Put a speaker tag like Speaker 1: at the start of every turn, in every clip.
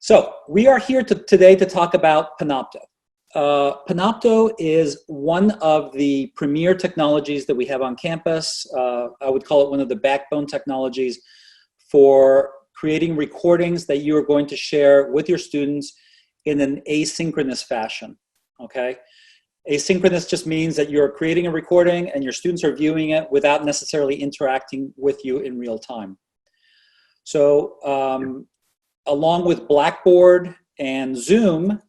Speaker 1: So we are here today to talk about Panopto. Panopto is one of the premier technologies that we have on campus. I would call it one of the backbone technologies for creating recordings that you are going to share with your students in an asynchronous fashion, okay? Asynchronous just means that you're creating a recording and your students are viewing it without necessarily interacting with you in real time. So along with Blackboard and Zoom,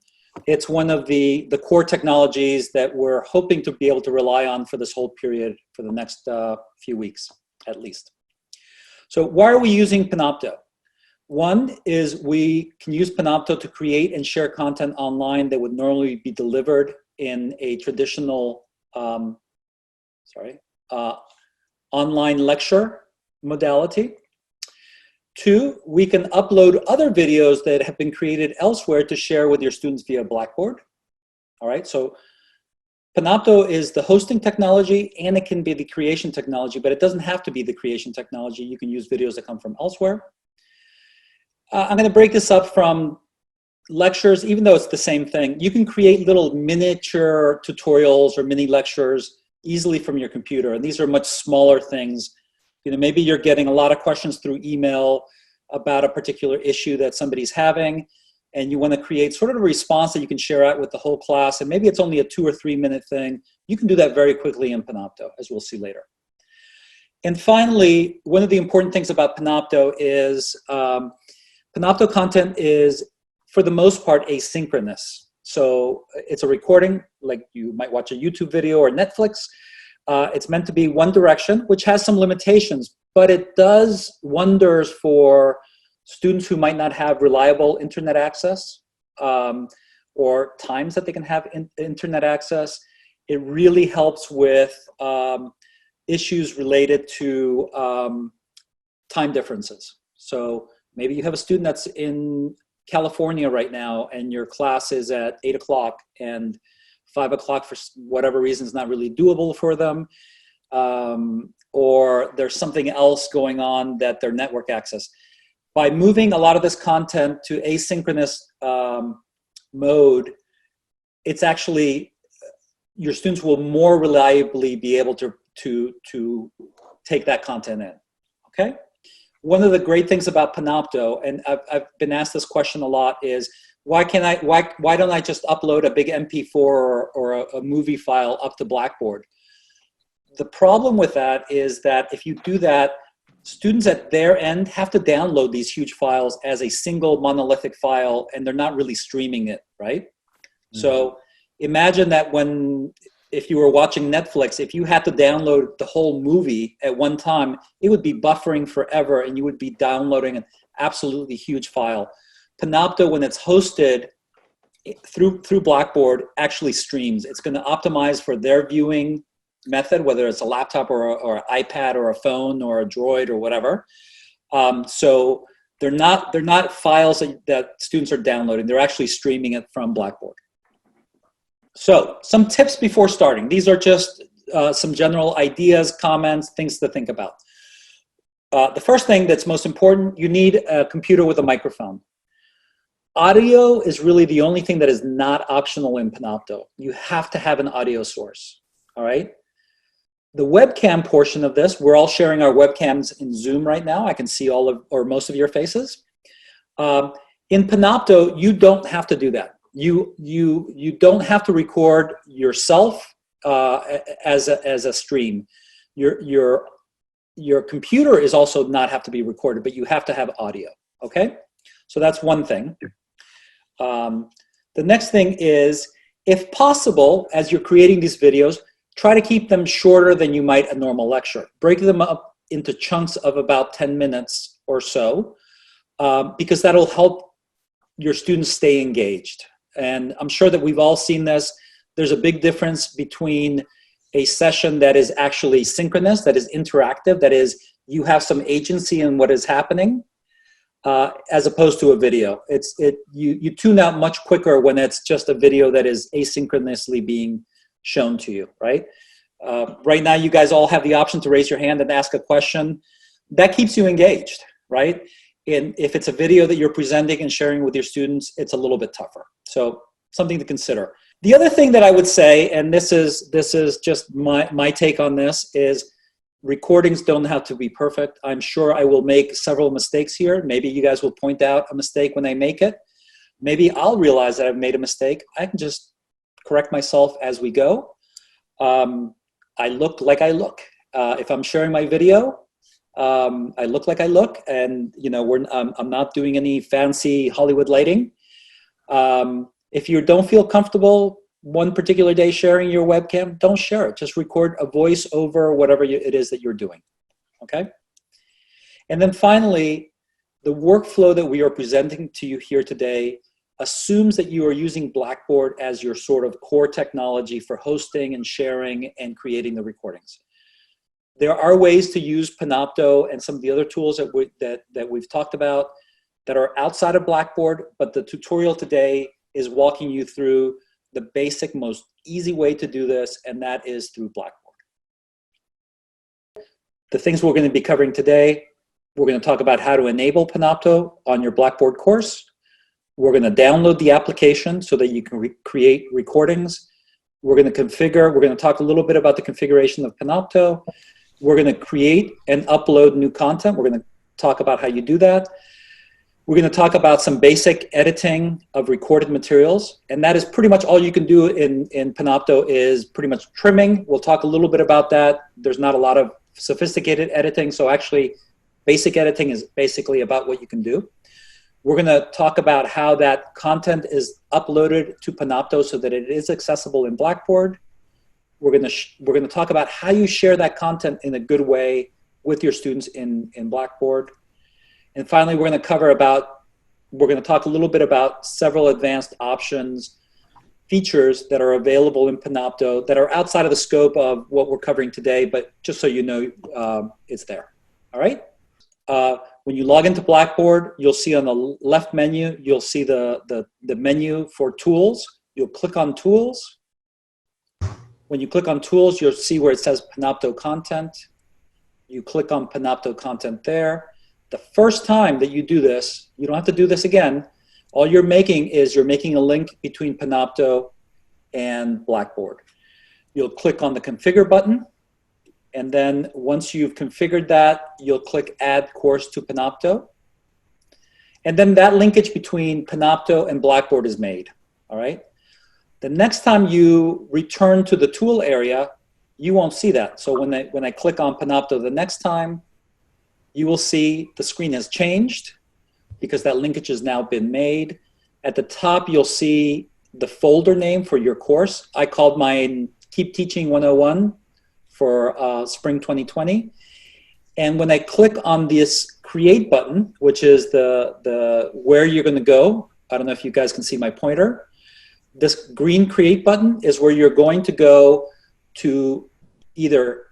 Speaker 1: it's one of the core technologies that we're hoping to be able to rely on for this whole period for the next few weeks, at least. So why are we using Panopto? One is we can use Panopto to create and share content online that would normally be delivered in a traditional online lecture modality. Two, we can upload other videos that have been created elsewhere to share with your students via Blackboard. All right, so Panopto is the hosting technology and it can be the creation technology, but it doesn't have to be the creation technology. You can use videos that come from elsewhere. I'm going to break this up from lectures, even though it's the same thing. You can create little miniature tutorials or mini lectures easily from your computer, and these are much smaller things. You know, maybe you're getting a lot of questions through email about a particular issue that somebody's having, and you want to create sort of a response that you can share out with the whole class, and maybe it's only a 2 or 3 minute thing. You can do that very quickly in Panopto, as we'll see later. And finally, one of the important things about Panopto is Panopto content is, for the most part, asynchronous. So it's a recording, like you might watch a YouTube video or Netflix. It's meant to be one direction, which has some limitations, but it does wonders for students who might not have reliable internet access or times that they can have internet access. It really helps with issues related to time differences. So maybe you have a student that's in California right now and your class is at 8 o'clock and 5 o'clock for whatever reason is not really doable for them, or there's something else going on that their network access. By moving a lot of this content to asynchronous mode, it's actually, your students will more reliably be able to take that content in, okay? One of the great things about Panopto, and I've been asked this question a lot, is why don't I just upload a big MP4 or a movie file up to Blackboard? The problem with that is that if you do that, students at their end have to download these huge files as a single monolithic file, and they're not really streaming it, right? Mm-hmm. So imagine that if you were watching Netflix, if you had to download the whole movie at one time, it would be buffering forever and you would be downloading an absolutely huge file. Panopto, when it's hosted through Blackboard, actually streams. It's going to optimize for their viewing method, whether it's a laptop or an iPad or a phone or a Droid or whatever. So they're not files that students are downloading. They're actually streaming it from Blackboard. So some tips before starting. These are just some general ideas, comments, things to think about. The first thing that's most important, you need a computer with a microphone. Audio is really the only thing that is not optional in Panopto. You have to have an audio source, all right? The webcam portion of this, we're all sharing our webcams in Zoom right now. I can see all of, or most of your faces. In Panopto, you don't have to do that. You don't have to record yourself as a stream. Your computer is also not have to be recorded, but you have to have audio, okay? So that's one thing. The next thing is, if possible, as you're creating these videos, try to keep them shorter than you might a normal lecture. Break them up into chunks of about 10 minutes or so, because that'll help your students stay engaged. And I'm sure that we've all seen this. There's a big difference between a session that is actually synchronous, that is interactive, that is you have some agency in what is happening, as opposed to a video. You tune out much quicker when it's just a video that is asynchronously being shown to you, right? Right now, you guys all have the option to raise your hand and ask a question. That keeps you engaged, right? And if it's a video that you're presenting and sharing with your students, it's a little bit tougher. So something to consider. The other thing that I would say, and this is just my take on this, is recordings don't have to be perfect. I'm sure I will make several mistakes here. Maybe you guys will point out a mistake when I make it. Maybe I'll realize that I've made a mistake. I can just correct myself as we go. I look like I look. If I'm sharing my video, I look like I look, and you know, I'm not doing any fancy Hollywood lighting. If you don't feel comfortable one particular day sharing your webcam, don't share it. Just record a voice over whatever it is that you're doing, okay? And then finally, the workflow that we are presenting to you here today assumes that you are using Blackboard as your sort of core technology for hosting and sharing and creating the recordings. There are ways to use Panopto and some of the other tools that we've talked about that are outside of Blackboard, but the tutorial today is walking you through the basic, most easy way to do this, and that is through Blackboard. The things we're going to be covering today, we're going to talk about how to enable Panopto on your Blackboard course. We're going to download the application so that you can create recordings. We're going to talk a little bit about the configuration of Panopto. We're going to create and upload new content. We're going to talk about how you do that. We're going to talk about some basic editing of recorded materials, and that is pretty much all you can do in Panopto is pretty much trimming. We'll talk a little bit about that. There's not a lot of sophisticated editing, so actually basic editing is basically about what you can do. We're going to talk about how that content is uploaded to Panopto so that it is accessible in Blackboard. We're going to talk about how you share that content in a good way with your students in Blackboard. And finally, we're going to talk a little bit about several advanced options, features that are available in Panopto that are outside of the scope of what we're covering today, but just so you know, it's there. All right? When you log into Blackboard, you'll see on the left menu, you'll see the menu for tools. You'll click on tools. When you click on tools, you'll see where it says Panopto content. You click on Panopto content there. The first time that you do this, you don't have to do this again. All you're making is you're making a link between Panopto and Blackboard. You'll click on the configure button. And then once you've configured that, you'll click add course to Panopto. And then that linkage between Panopto and Blackboard is made, all right? The next time you return to the tool area, you won't see that. So when I click on Panopto the next time, you will see the screen has changed because that linkage has now been made. At the top, you'll see the folder name for your course. I called mine Keep Teaching 101 for spring 2020. And when I click on this create button, which is the where you're going to go, I don't know if you guys can see my pointer. This green create button is where you're going to go to either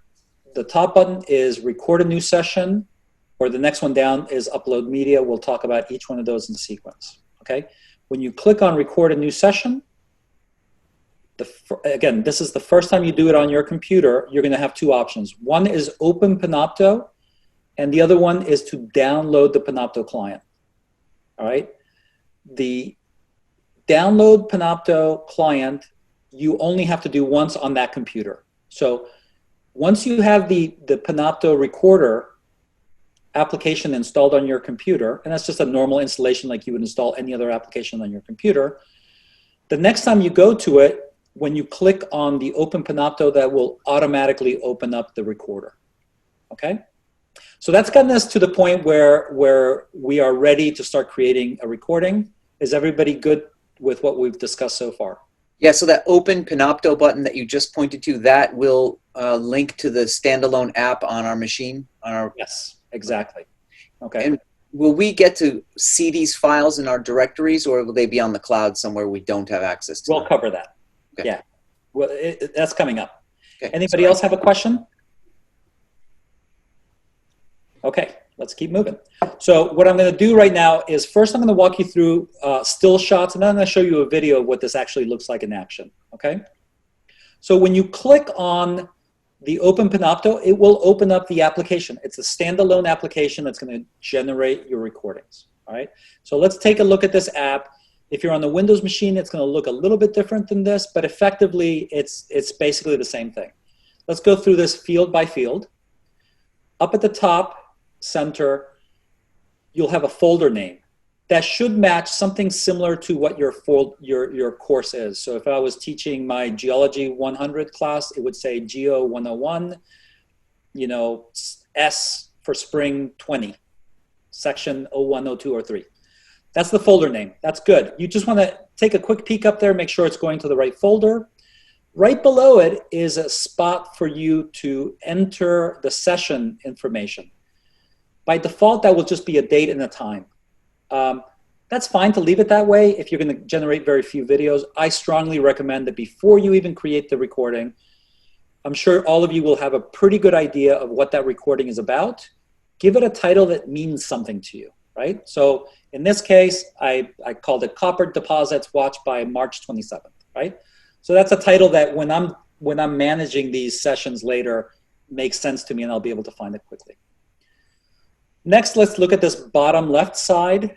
Speaker 1: the top button is record a new session, or the next one down is upload media. We'll talk about each one of those in sequence, okay? When you click on record a new session, again, this is the first time you do it on your computer, you're gonna have two options. One is open Panopto, and the other one is to download the Panopto client, all right? The download Panopto client, you only have to do once on that computer. So once you have the Panopto recorder application installed on your computer, and that's just a normal installation like you would install any other application on your computer, the next time you go to it, when you click on the Open Panopto, that will automatically open up the recorder, okay? So that's gotten us to the point where we are ready to start creating a recording. Is everybody good with what we've discussed so far?
Speaker 2: Yeah, so that Open Panopto button that you just pointed to, that will link to the standalone app on our machine?
Speaker 1: Yes, exactly. Okay.
Speaker 2: And will we get to see these files in our directories, or will they be on the cloud somewhere we don't have access to?
Speaker 1: We'll cover that.
Speaker 2: Okay.
Speaker 1: Yeah, well, that's coming up.
Speaker 2: Okay.
Speaker 1: Anybody else have a question? Okay, let's keep moving. So what I'm going to do right now is first I'm going to walk you through still shots, and then I'm going to show you a video of what this actually looks like in action, okay? So when you click on the Open Panopto, it will open up the application. It's a standalone application that's going to generate your recordings. All right. So let's take a look at this app. If you're on the Windows machine, it's going to look a little bit different than this, but effectively, it's basically the same thing. Let's go through this field by field. Up at the top center, you'll have a folder name that should match something similar to what your course is. So if I was teaching my Geology 100 class, it would say Geo 101, you know, S for Spring 20, section 01, 02, or 3. That's the folder name. That's good. You just want to take a quick peek up there, make sure it's going to the right folder. Right below it is a spot for you to enter the session information. By default, that will just be a date and a time. That's fine to leave it that way if you're going to generate very few videos. I strongly recommend that before you even create the recording, I'm sure all of you will have a pretty good idea of what that recording is about. Give it a title that means something to you, right? So in this case, I called it Copper Deposits Watched by March 27th, right? So that's a title that when I'm managing these sessions later makes sense to me, and I'll be able to find it quickly. Next, let's look at this bottom left side.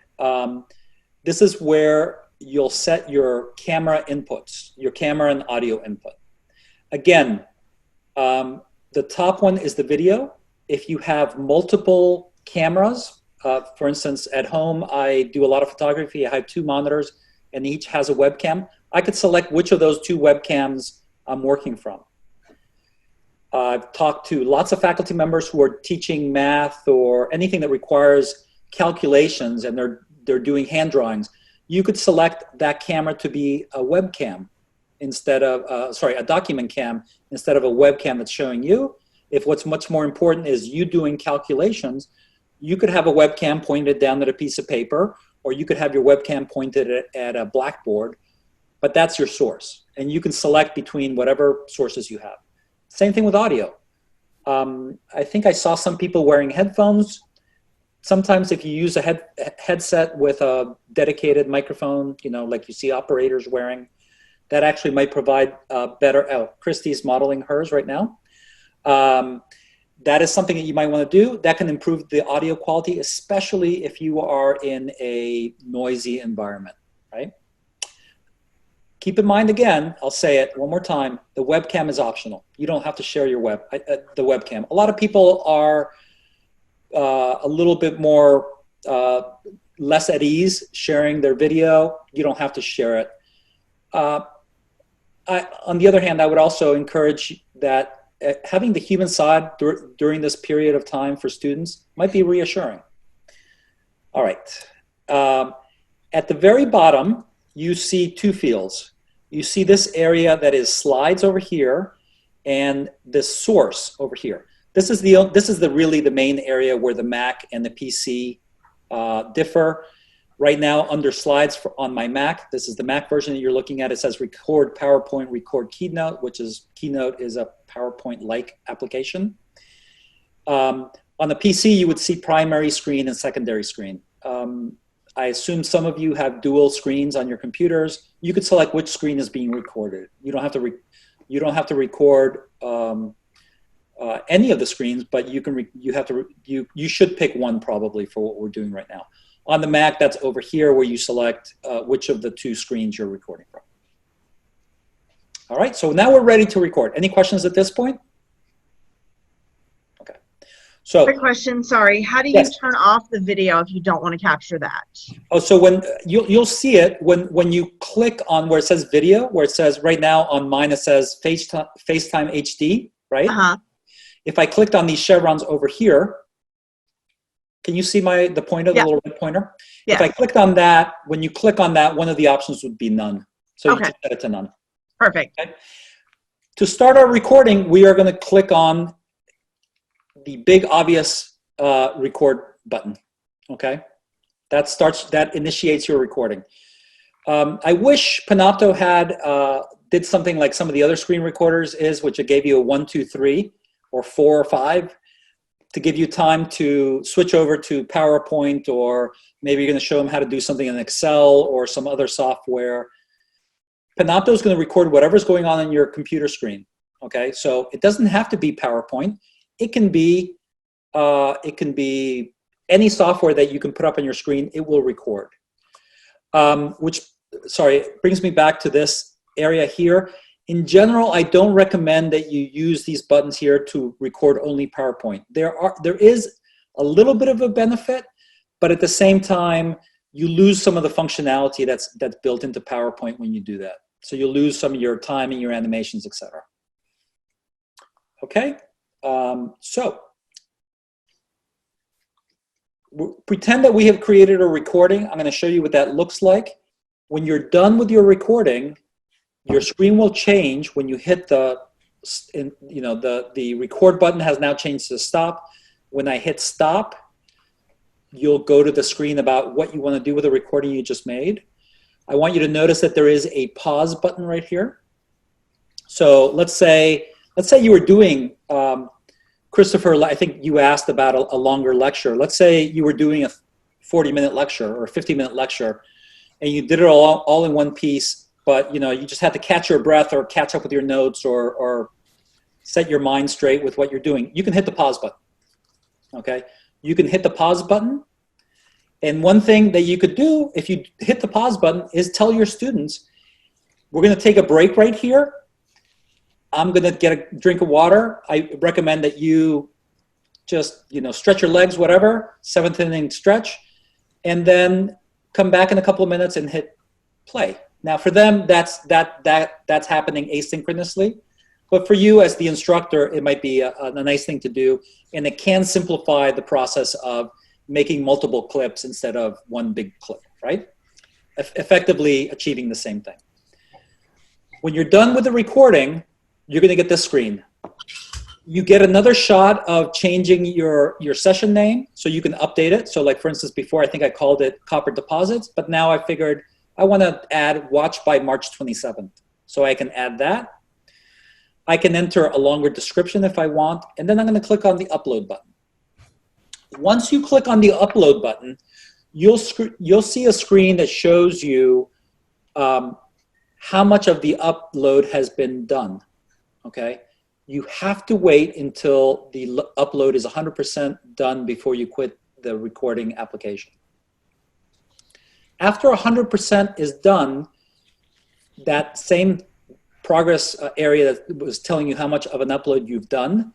Speaker 1: This is where you'll set your camera inputs, your camera and audio input. Again, the top one is the video. If you have multiple cameras, for instance, at home, I do a lot of photography. I have 2 monitors, and each has a webcam. I could select which of those 2 webcams I'm working from. I've talked to lots of faculty members who are teaching math or anything that requires calculations, and they're doing hand drawings. You could select that camera to be a webcam instead of, a document cam instead of a webcam that's showing you. If what's much more important is you doing calculations, you could have a webcam pointed down at a piece of paper, or you could have your webcam pointed at a blackboard, but that's your source. And you can select between whatever sources you have. Same thing with audio. I think I saw some people wearing headphones. Sometimes if you use a headset with a dedicated microphone, you know, like you see operators wearing, that actually might provide better, Christy's modeling hers right now. That is something that you might want to do. That can improve the audio quality, especially if you are in a noisy environment, right? Keep in mind, again, I'll say it one more time, the webcam is optional. You don't have to share your the webcam. A lot of people are a little bit more less at ease sharing their video. You don't have to share it. On the other hand, I would also encourage that having the human side during this period of time for students might be reassuring. All right. At the very bottom, you see 2 fields. You see this area that is slides over here and this source over here. This is really the main area where the Mac and the PC differ. Right now, under slides on my Mac, this is the Mac version that you're looking at. It says record PowerPoint, record Keynote, which is Keynote is a PowerPoint-like application. On the PC, you would see primary screen and secondary screen. I assume some of you have dual screens on your computers. You could select which screen is being recorded. You don't have to record any of the screens, but you should pick one probably for what we're doing right now. On the Mac, that's over here where you select which of the 2 screens you're recording from. All right, so now we're ready to record. Any questions at this point? Okay. So,
Speaker 3: quick question, sorry. How do you turn off the video if you don't want to capture that?
Speaker 1: Oh, so when you'll see it when you click on where it says video, where it says right now on mine it says FaceTime HD, right?
Speaker 3: Uh-huh.
Speaker 1: If I clicked on these chevrons over here, can you see the pointer, the little red pointer?
Speaker 3: Yes.
Speaker 1: If I clicked on that, when you click on that, one of the options would be none. So you just set it to none.
Speaker 3: Perfect.
Speaker 1: Okay? To start our recording, we are going to click on the big obvious record button. Okay, that initiates your recording. I wish Panopto did something like some of the other screen recorders which it gave you a 1, 2, 3, or 4 or 5. To give you time to switch over to PowerPoint, or maybe you're going to show them how to do something in Excel or some other software. Panopto is going to record whatever's going on your computer screen. Okay, so it doesn't have to be PowerPoint. It can be any software that you can put up on your screen. It will record. Which brings me back to this area here. In general, I don't recommend that you use these buttons here to record only PowerPoint. There is a little bit of a benefit, but at the same time, you lose some of the functionality that's built into PowerPoint when you do that. So you lose some of your time and your animations, etc. Okay, so pretend that we have created a recording. I'm going to show you what that looks like. When you're done with your recording, your screen will change when you hit the record button has now changed to stop. When I hit stop, you'll go to the screen about what you want to do with the recording you just made. I want you to notice that there is a pause button right here. So let's say you were doing, Christopher, I think you asked about a longer lecture. Let's say you were doing a 40-minute lecture or a 50-minute lecture, and you did it all in one piece, but you just had to catch your breath or catch up with your notes or set your mind straight with what you're doing. You can hit the pause button, okay? You can hit the pause button, and one thing that you could do if you hit the pause button is tell your students, we're gonna take a break right here. I'm gonna get a drink of water. I recommend that you just, stretch your legs, whatever, 7th inning stretch, and then come back in a couple of minutes and hit play. Now for them, that's happening asynchronously, but for you as the instructor, it might be a nice thing to do, and it can simplify the process of making multiple clips instead of one big clip, right? Effectively achieving the same thing. When you're done with the recording, you're gonna get this screen. You get another shot of changing your session name so you can update it. So like for instance, before I think I called it Copper Deposits, but now I figured I wanna add Watch by March 27th. So I can add that. I can enter a longer description if I want, and then I'm gonna click on the upload button. Once you click on the upload button, you'll see a screen that shows you how much of the upload has been done, okay? You have to wait until the upload is 100% done before you quit the recording application. After 100% is done, that same progress area that was telling you how much of an upload you've done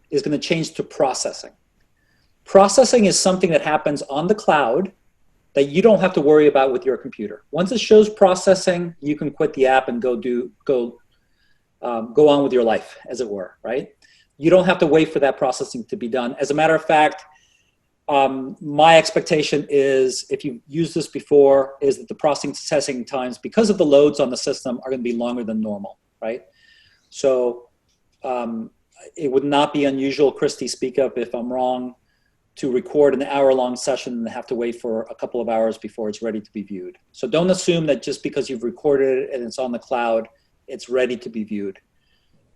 Speaker 1: is going to change to processing. Processing is something that happens on the cloud that you don't have to worry about with your computer. Once it shows processing, you can quit the app and go on with your life, as it were, right? You don't have to wait for that processing to be done. As a matter of fact, my expectation is, if you've used this before, is that the processing times, because of the loads on the system, are going to be longer than normal, right? So it would not be unusual, Christy, speak up if I'm wrong, to record an hour-long session and have to wait for a couple of hours before it's ready to be viewed. So don't assume that just because you've recorded it and it's on the cloud, it's ready to be viewed.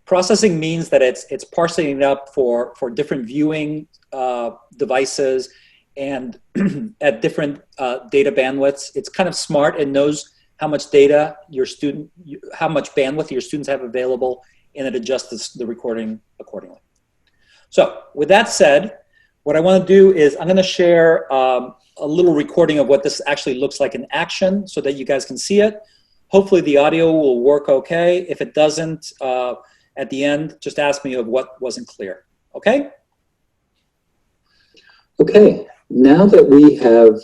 Speaker 1: Processing means that it's parsing it up for different viewing devices and at different data bandwidths. It's kind of smart and knows how much data how much bandwidth your students have available, and it adjusts the recording accordingly. So with that said, what I want to do is I'm going to share a little recording of what this actually looks like in action so that you guys can see it. Hopefully the audio will work okay. If it doesn't, at the end, just ask me of what wasn't clear, okay?
Speaker 4: Okay, now that we have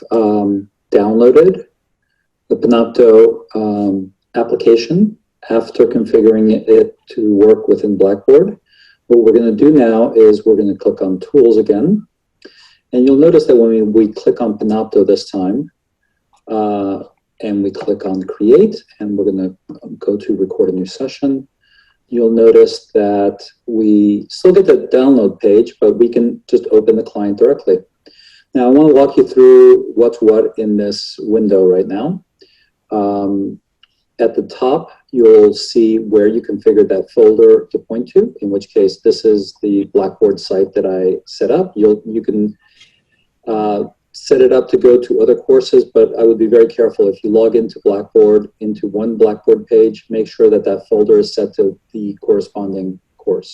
Speaker 4: downloaded the Panopto application after configuring it to work within Blackboard, what we're going to do now is we're going to click on Tools again. And you'll notice that when we click on Panopto this time, and we click on Create, and we're going to go to Record a New Session, you'll notice that we still get the download page, but we can just open the client directly. Now, I want to walk you through what's what in this window right now. At the top, you'll see where you configured that folder to point to, in which case this is the Blackboard site that I set up. You can set it up to go to other courses, but I would be very careful if you log into Blackboard, into one Blackboard page, make sure that that folder is set to the corresponding course.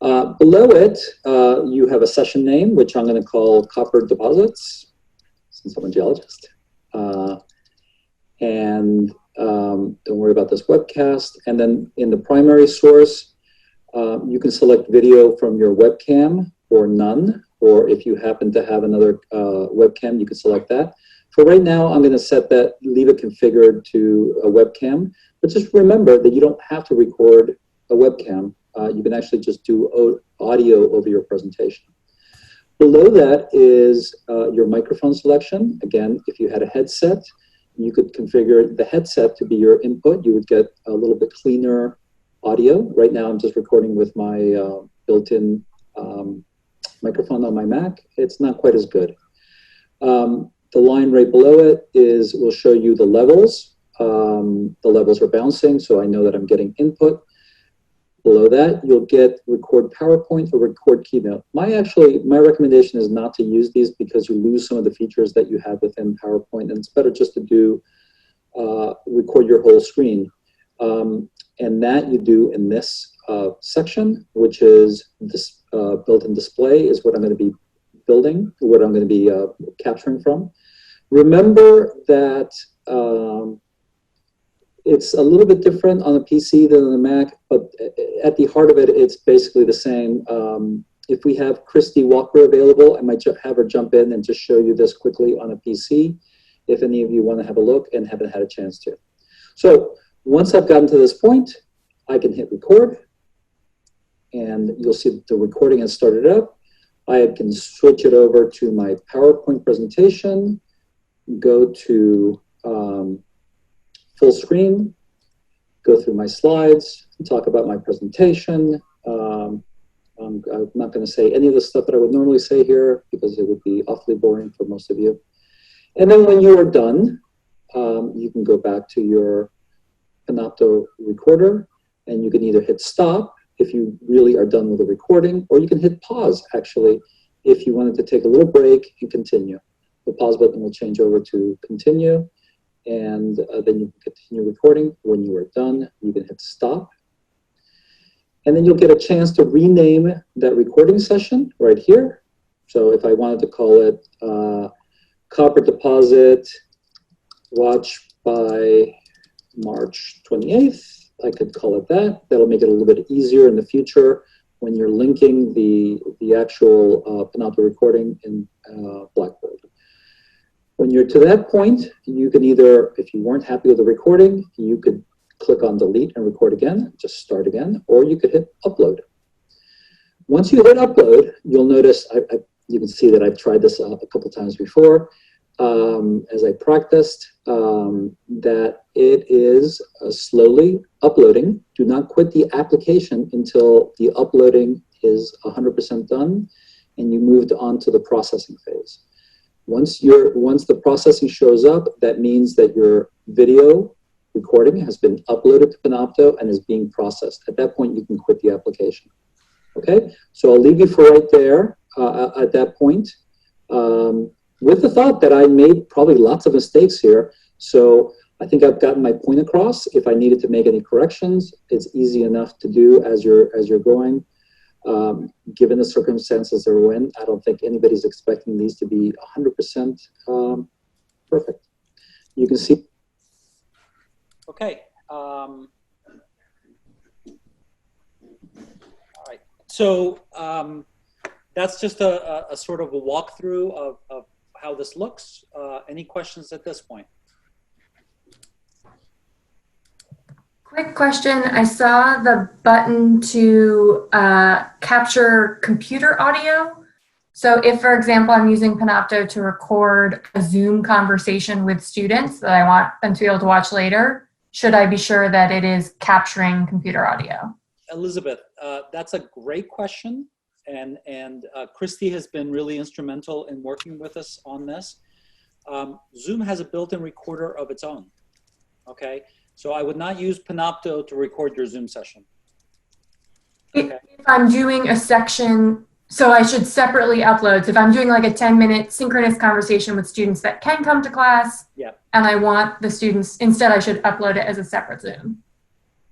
Speaker 4: Below it, you have a session name, which I'm going to call Copper Deposits, since I'm a geologist. Don't worry about this webcast. And then in the primary source, you can select video from your webcam or none, or if you happen to have another webcam, you can select that. For right now, I'm going to set that, leave it configured to a webcam, but just remember that you don't have to record a webcam. You can actually just do audio over your presentation. Below that is your microphone selection. Again, if you had a headset, you could configure the headset to be your input. You would get a little bit cleaner audio. Right now, I'm just recording with my built-in microphone on my Mac. It's not quite as good. The line right below it will show you the levels. The levels are bouncing, so I know that I'm getting input. Below that, you'll get record PowerPoint or record Keynote. My recommendation is not to use these because you lose some of the features that you have within PowerPoint, and it's better just to do record your whole screen. And that you do in this section, which is this built-in display is what I'm going to be building, what I'm going to be capturing from. Remember that it's a little bit different on a PC than on the Mac, but at the heart of it, it's basically the same. If we have Christy Walker available, I might have her jump in and just show you this quickly on a PC, if any of you want to have a look and haven't had a chance to. So once I've gotten to this point, I can hit record, and you'll see the recording has started up. I can switch it over to my PowerPoint presentation, go to full screen, go through my slides, and talk about my presentation. I'm not going to say any of the stuff that I would normally say here because it would be awfully boring for most of you. And then when you are done, you can go back to your Panopto recorder, and you can either hit stop if you really are done with the recording, or you can hit pause, actually, if you wanted to take a little break and continue. The pause button will change over to continue, and then you can continue recording. When you are done, you can hit stop. And then you'll get a chance to rename that recording session right here. So if I wanted to call it Copper Deposit Watch by March 28th, I could call it that. That'll make it a little bit easier in the future when you're linking the actual Panopto recording in Blackboard. When you're to that point, you can either, if you weren't happy with the recording, you could click on delete and record again, just start again, or you could hit upload. Once you hit upload, you'll notice, you can see that I've tried this a couple times before as I practiced, that it is slowly uploading. Do not quit the application until the uploading is 100% done and you moved on to the processing phase. Once the processing shows up, that means that your video recording has been uploaded to Panopto and is being processed. At that point, you can quit the application. Okay, so I'll leave you for right there at that point, with the thought that I made probably lots of mistakes here. So I think I've gotten my point across. If I needed to make any corrections, it's easy enough to do as you're going. Given the circumstances that we're in, I don't think anybody's expecting these to be 100% perfect. You can see.
Speaker 1: Okay. All right. So that's just a sort of a walkthrough of how this looks. Any questions at this point?
Speaker 5: Quick question. I saw the button to capture computer audio. So if, for example, I'm using Panopto to record a Zoom conversation with students that I want them to be able to watch later, should I be sure that it is capturing computer audio?
Speaker 1: Elizabeth, that's a great question. And Christy has been really instrumental in working with us on this. Zoom has a built-in recorder of its own, okay? So I would not use Panopto to record your Zoom session. Okay.
Speaker 5: If I'm doing a section, so I should separately upload. So if I'm doing like a 10-minute synchronous conversation with students that can come to class,
Speaker 1: yeah,
Speaker 5: and I want the students, instead I should upload it as a separate Zoom.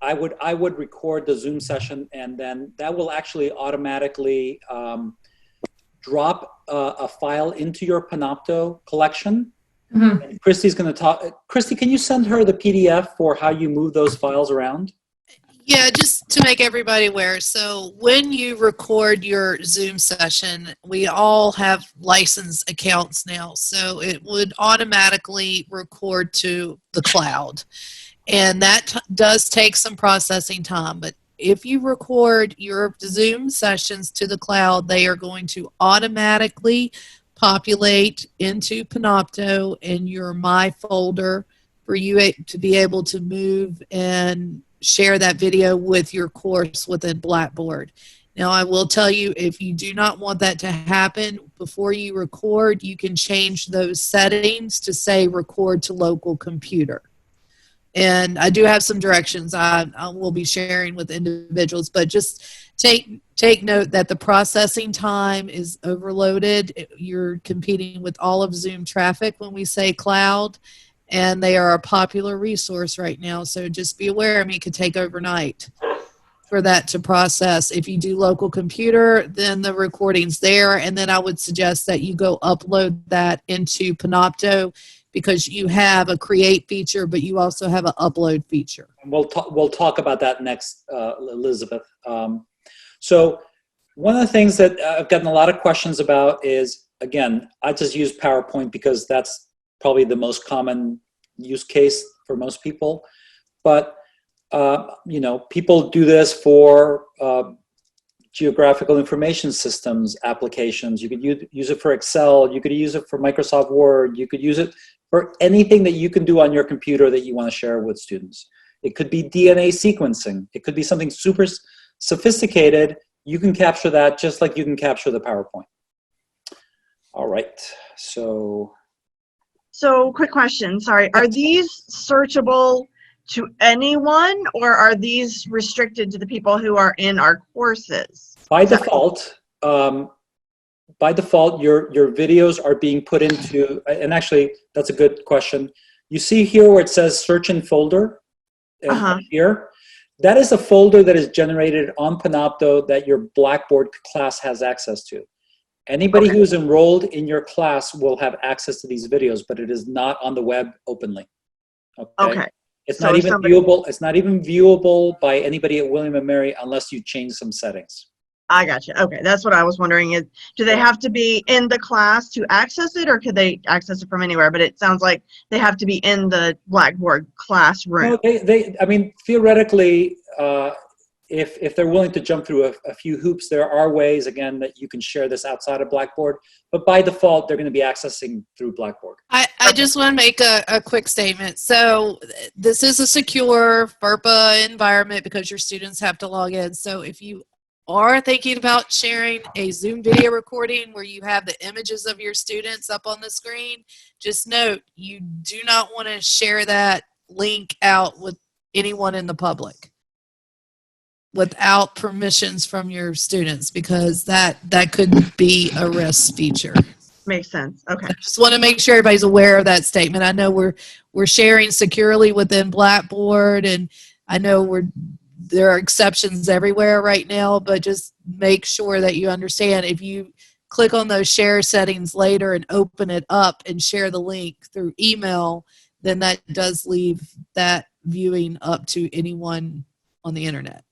Speaker 1: I would record the Zoom session, and then that will actually automatically drop a file into your Panopto collection.
Speaker 5: Mhm.
Speaker 1: And Christy's going to talk. Christy, can you send her the PDF for how you move those files around?
Speaker 6: Yeah, just to make everybody aware. So when you record your Zoom session, we all have license accounts now. So it would automatically record to the cloud. And that does take some processing time. But if you record your Zoom sessions to the cloud, they are going to automatically populate into Panopto in your My folder for you to be able to move and share that video with your course within Blackboard. Now, I will tell you, if you do not want that to happen before you record, you can change those settings to say record to local computer. And I do have some directions I will be sharing with individuals, but just take note that the processing time is overloaded. You're competing with all of Zoom traffic when we say cloud, and they are a popular resource right now. So just be aware, I mean, it could take overnight for that to process. If you do local computer, then the recording's there, and then I would suggest that you go upload that into Panopto, because you have a create feature, but you also have an upload feature.
Speaker 1: We'll talk about that next, Elizabeth. So one of the things that I've gotten a lot of questions about is, again, I just use PowerPoint because that's probably the most common use case for most people. But, you know, people do this for geographical information systems applications. You could use it for Excel. You could use it for Microsoft Word. You could use it for anything that you can do on your computer that you want to share with students. It could be DNA sequencing. It could be something super sophisticated. You can capture that just like you can capture the PowerPoint. All right, so
Speaker 3: quick question, sorry. Are these searchable to anyone, or are these restricted to the people who are in our courses?
Speaker 1: By default, your videos are being put into, and actually, that's a good question. You see here where it says search in folder, here. That is a folder that is generated on Panopto that your Blackboard class has access to. Anybody who is enrolled in your class will have access to these videos, but it is not on the web openly. Okay. It's not even viewable. It's not even viewable by anybody at William & Mary unless you change some settings.
Speaker 3: I got you. Okay, that's what I was wondering. Is do they have to be in the class to access it, or could they access it from anywhere? But it sounds like they have to be in the Blackboard classroom.
Speaker 1: No, I mean, theoretically, if they're willing to jump through a few hoops, there are ways, again, that you can share this outside of Blackboard. But by default, they're going to be accessing through Blackboard.
Speaker 6: I just want to make a quick statement. So this is a secure FERPA environment because your students have to log in. So if you are thinking about sharing a Zoom video recording where you have the images of your students up on the screen, just note you do not want to share that link out with anyone in the public without permissions from your students, because that could be a risk feature.
Speaker 3: Makes sense. Okay.
Speaker 6: I just want to make sure everybody's aware of that statement. I know we're sharing securely within Blackboard, and I know there are exceptions everywhere right now, but just make sure that you understand if you click on those share settings later and open it up and share the link through email, then that does leave that viewing up to anyone on the internet.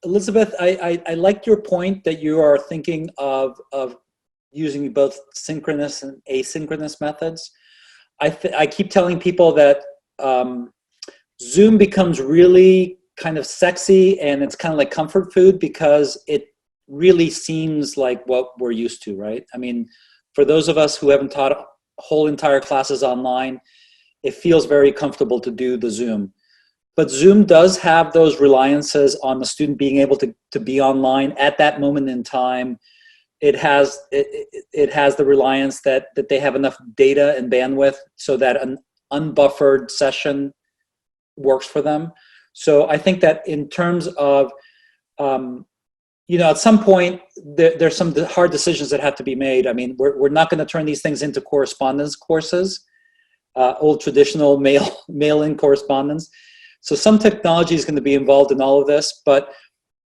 Speaker 1: Elizabeth, I liked your point that you are thinking of using both synchronous and asynchronous methods. I keep telling people that Zoom becomes really kind of sexy, and it's kind of like comfort food because it really seems like what we're used to, right? I mean, for those of us who haven't taught whole entire classes online, it feels very comfortable to do the Zoom. But Zoom does have those reliances on the student being able to be online at that moment in time. It has the reliance that they have enough data and bandwidth so that an unbuffered session works for them. So I think that in terms of, you know, at some point there's some hard decisions that have to be made. I mean, we're not going to turn these things into correspondence courses, old traditional mail-in correspondence. So some technology is going to be involved in all of this, but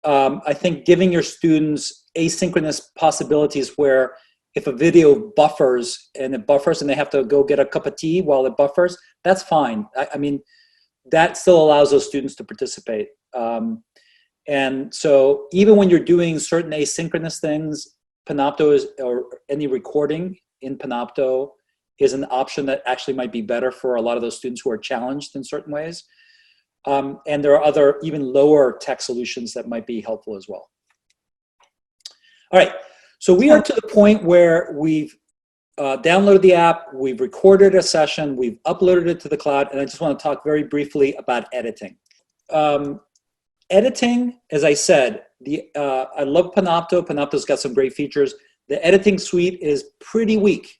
Speaker 1: I think giving your students asynchronous possibilities where if a video buffers and they have to go get a cup of tea while it buffers, that's fine. I mean, that still allows those students to participate. And so even when you're doing certain asynchronous things, Panopto is, or any recording in Panopto is an option that actually might be better for a lot of those students who are challenged in certain ways. And there are other even lower tech solutions that might be helpful as well. All right, so we are to the point where we've downloaded the app, we've recorded a session, we've uploaded it to the cloud, and I just want to talk very briefly about editing. Editing, as I said, I love Panopto. Panopto's got some great features. The editing suite is pretty weak.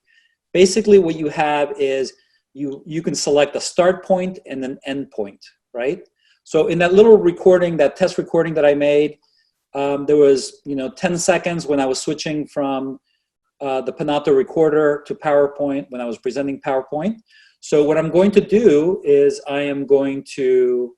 Speaker 1: Basically, what you have is you can select a start point and an end point, right? So in that little recording, that test recording that I made, there was 10 seconds when I was switching from the Panopto recorder to PowerPoint when I was presenting PowerPoint. So what I'm going to do is I am going to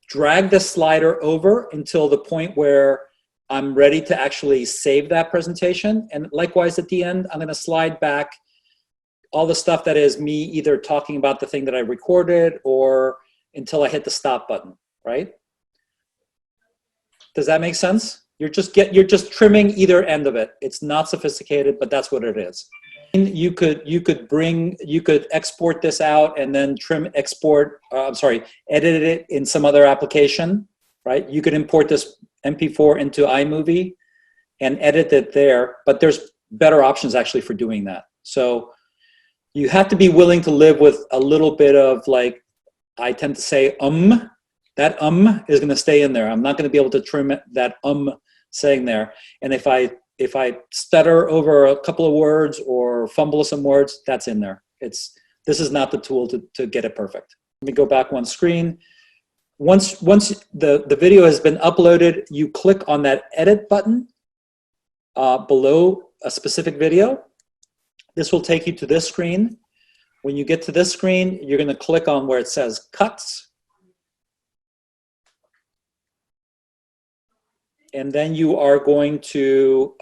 Speaker 1: drag the slider over until the point where I'm ready to actually save that presentation. And likewise at the end, I'm going to slide back all the stuff that is me either talking about the thing that I recorded or until I hit the stop button, right? Does that make sense? You're just trimming either end of it. It's not sophisticated, but that's what it is. You could export this out and then edit it in some other application, right? You could import this MP4 into iMovie and edit it there, but there's better options actually for doing that. So you have to be willing to live with a little bit of, like, I tend to say that is going to stay in there. I'm not going to be able to trim that saying there. And if I stutter over a couple of words or fumble some words, that's in there. This is not the tool to get it perfect. Let me go back one screen. Once the video has been uploaded, you click on that edit button below a specific video. This will take you to this screen. When you get to this screen, you're going to click on where it says cuts. And then you are going to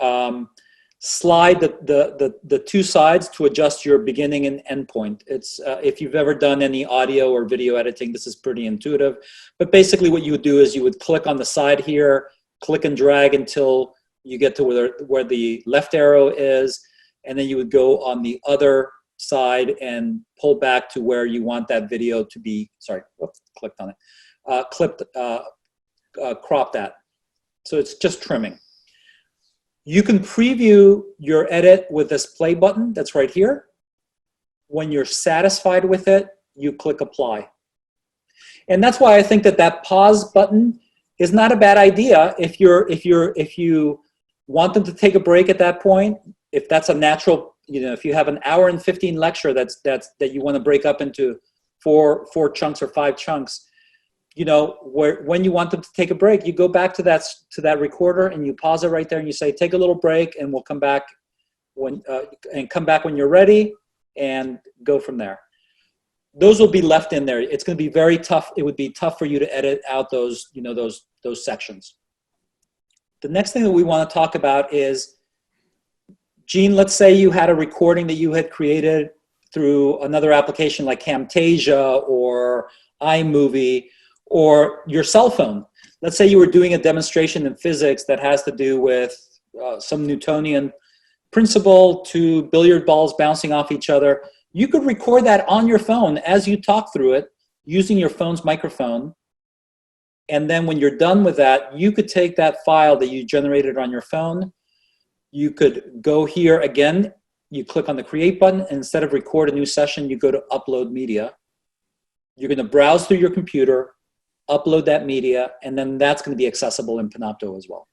Speaker 1: slide the two sides to adjust your beginning and end point. It's if you've ever done any audio or video editing, this is pretty intuitive. But basically what you would do is you would click on the side here, click and drag until you get to where the left arrow is, and then you would go on the other side and pull back to where you want that video to be, clicked on it, crop that. So it's just trimming. You can preview your edit with this play button that's right here. When you're satisfied with it, you click apply. And that's why I think that pause button is not a bad idea if you want them to take a break at that point. If that's a natural, if you have an hour and 15 lecture that you want to break up into four chunks or 5 chunks, when you want them to take a break, you go back to that recorder and you pause it right there and you say, take a little break, and we'll come back when you're ready, and go from there. Those will be left in there. It's going to be very tough. It would be tough for you to edit out those sections. The next thing that we want to talk about is, Gene, let's say you had a recording that you had created through another application like Camtasia or iMovie, or your cell phone. Let's say you were doing a demonstration in physics that has to do with some Newtonian principle to billiard balls bouncing off each other. You could record that on your phone as you talk through it using your phone's microphone. And then when you're done with that, you could take that file that you generated on your phone. You could go here again. You click on the create button, and instead of record a new session, you go to upload media. You're going to browse through your computer, upload that media, and then that's going to be accessible in Panopto as well.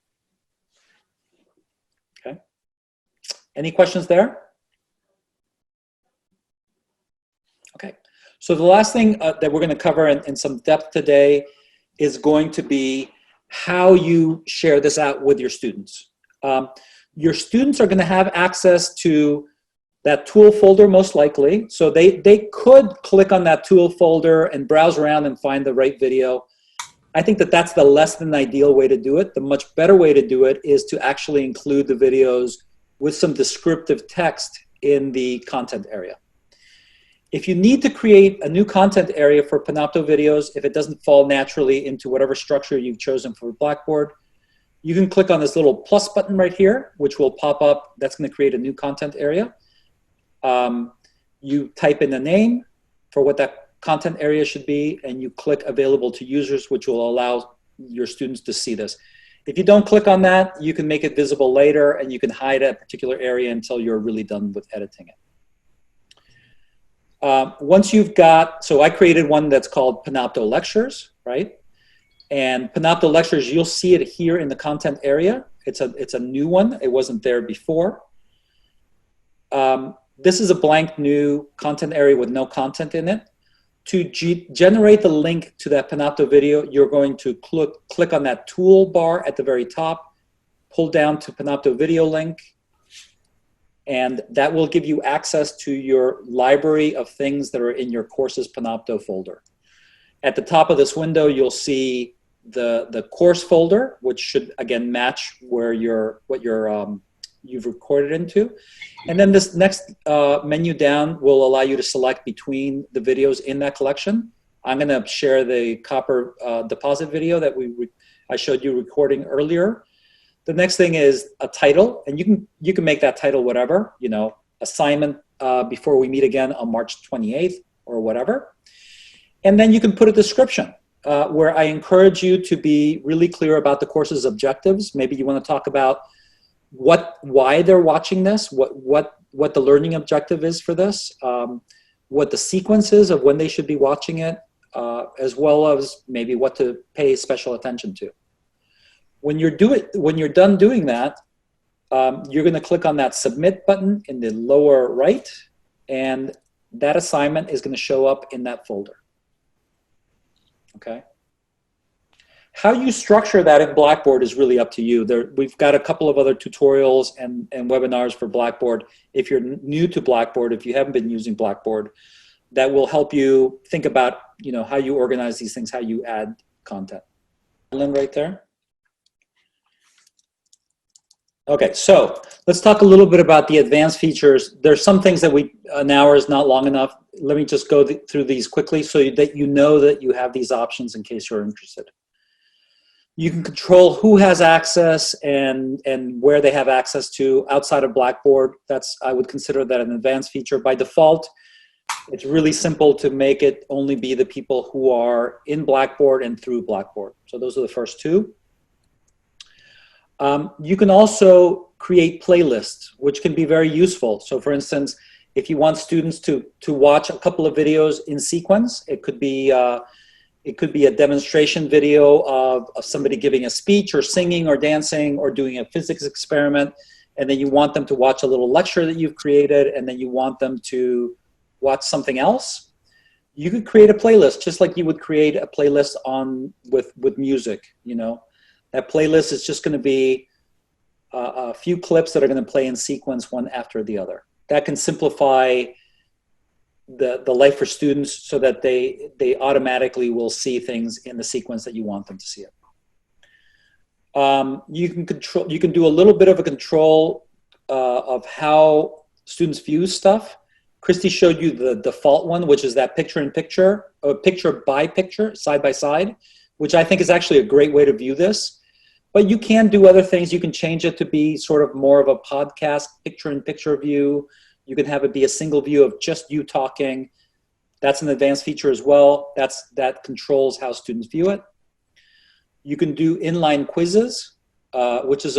Speaker 1: Okay. Any questions there? Okay. So the last thing that we're going to cover in some depth today is going to be how you share this out with your students. Your students are going to have access to that tool folder most likely. So they could click on that tool folder and browse around and find the right video. I think that that's the less than ideal way to do it. The much better way to do it is to actually include the videos with some descriptive text in the content area. If you need to create a new content area for Panopto videos, if it doesn't fall naturally into whatever structure you've chosen for Blackboard, you can click on this little plus button right here, which will pop up. That's going to create a new content area. You type in the name for what that content area should be, and you click available to users, which will allow your students to see this. If you don't click on that, you can make it visible later, and you can hide a particular area until you're really done with editing it. Once you've got, so I created one that's called Panopto Lectures, right? And Panopto Lectures, you'll see it here in the content area. It's a new one. It wasn't there before. This is a blank new content area with no content in it. To generate the link to that Panopto video, you're going to click on that toolbar at the very top, pull down to Panopto video link, and that will give you access to your library of things that are in your courses Panopto folder. At the top of this window, you'll see the course folder, which should again match where you've recorded into. And then this next menu down will allow you to select between the videos in that collection. I'm going to share the copper deposit video that I showed you recording earlier. The next thing is a title, and you can make that title whatever, you know, assignment before we meet again on March 28th or whatever. And then you can put a description where I encourage you to be really clear about the course's objectives. Maybe you want to talk about why they're watching this, what the learning objective is for this, what the sequence is of when they should be watching it, as well as maybe what to pay special attention to. When you're done doing that, you're going to click on that submit button in the lower right, and that assignment is going to show up in that folder. Okay. How you structure that in Blackboard is really up to you. We've got a couple of other tutorials and webinars for Blackboard. If you're new to Blackboard, if you haven't been using Blackboard, that will help you think about, you know, how you organize these things, how you add content. Right there. Okay, so let's talk a little bit about the advanced features. There's some things that an hour is not long enough. Let me just go through these quickly so that you know that you have these options in case you're interested. You can control who has access and where they have access to outside of Blackboard. I would consider that an advanced feature. By default, it's really simple to make it only be the people who are in Blackboard and through Blackboard. So those are the first two. You can also create playlists, which can be very useful. So for instance, if you want students to watch a couple of videos in sequence, it could be a demonstration video of somebody giving a speech or singing or dancing or doing a physics experiment, and then you want them to watch a little lecture that you've created, and then you want them to watch something else. You could create a playlist just like you would create a playlist with music, you know. That playlist is just going to be a few clips that are going to play in sequence one after the other. That can simplify the life for students so that they automatically will see things in the sequence that you want them to see it. You can do a little bit of a control of how students view stuff. Christy showed you the default one, which is that picture-in-picture, or picture-by-picture, side-by-side, which I think is actually a great way to view this. But you can do other things. You can change it to be sort of more of a podcast picture-in-picture view. You can have it be a single view of just you talking. That's an advanced feature as well. That controls how students view it. You can do inline quizzes, which is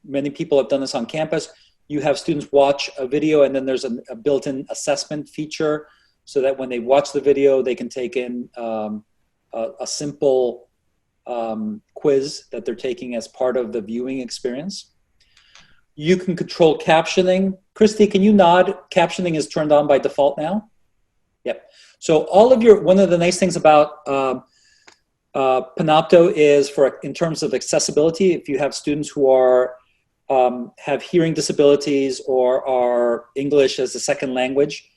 Speaker 1: many people have done this on campus. You have students watch a video, and then there's a built-in assessment feature so that when they watch the video, they can take in a simple quiz that they're taking as part of the viewing experience. You can control captioning. Christy, can you nod? Captioning is turned on by default now. Yep. So one of the nice things about Panopto is in terms of accessibility, if you have students who are have hearing disabilities or are English as a second language,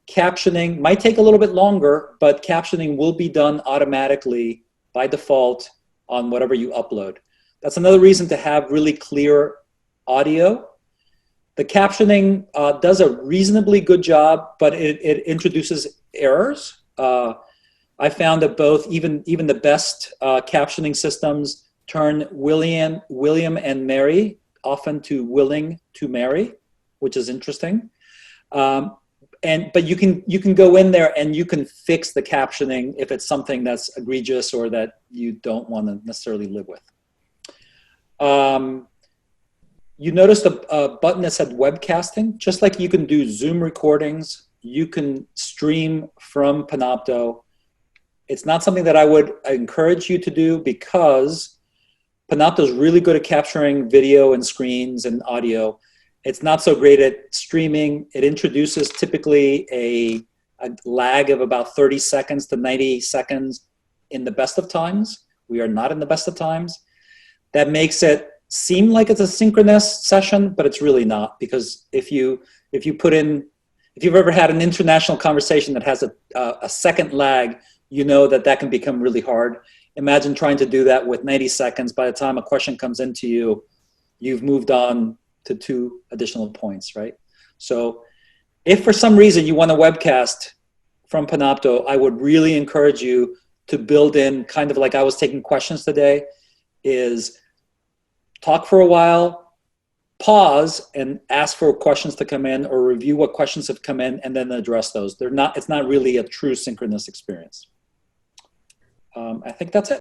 Speaker 1: captioning might take a little bit longer, but captioning will be done automatically by default on whatever you upload. That's another reason to have really clear audio. The captioning does a reasonably good job, but it introduces errors. I found that even the best captioning systems turn William and Mary often to willing to marry, which is interesting. But you can go in there and you can fix the captioning if it's something that's egregious or that you don't want to necessarily live with. You noticed a button that said webcasting. Just like you can do Zoom recordings, you can stream from Panopto. It's not something that I would encourage you to do because Panopto is really good at capturing video and screens and audio. It's not so great at streaming. It introduces typically a lag of about 30 seconds to 90 seconds in the best of times. We are not in the best of times. That makes it seem like it's a synchronous session, but it's really not, because if you've ever had an international conversation that has a second lag, you know that can become really hard. Imagine trying to do that with 90 seconds. By the time a question comes into you, you've moved on to 2 additional points, right? So if for some reason you want a webcast from Panopto, I would really encourage you to build in, kind of like I was taking questions today, is talk for a while, pause and ask for questions to come in or review what questions have come in and then address those. It's not really a true synchronous experience. I think that's it.